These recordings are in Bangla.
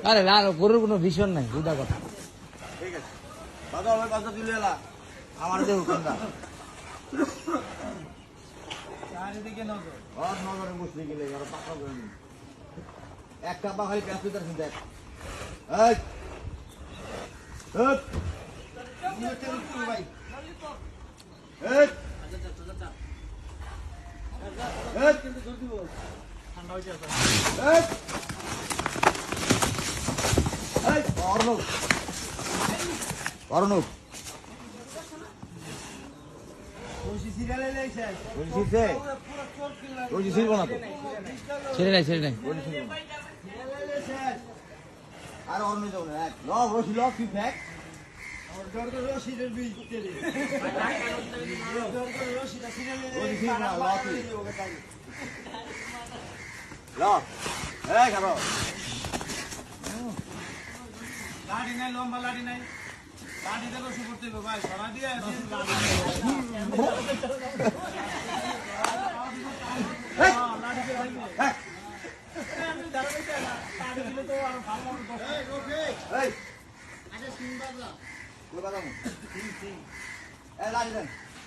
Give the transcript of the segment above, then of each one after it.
আরে লাল গরুর কোনো ভীষণ নাই বুঝা কথা। ঠিক আছে দাদা আমার কথা তুলে এলা আমার দেব কোনটা চারিদিকে নজর আর নজরে বসে গেলে আর পাকা করে দিন এক কাপা খালি পেঁয়াজ পেতার চিন্তা এই ভাই ঠান্ডা হয়েছে অর্ণব অর্ণব ছেড়ে নাই ছেড়ে নাই আর অন্য যাও না এক ল রশি ল কি ফ্যাক লাঠি নাই লম্বা লাঠি নাই লাঠিতে রশি করতে হবে ভাই সরা দিয়ে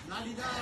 লাঠি দেন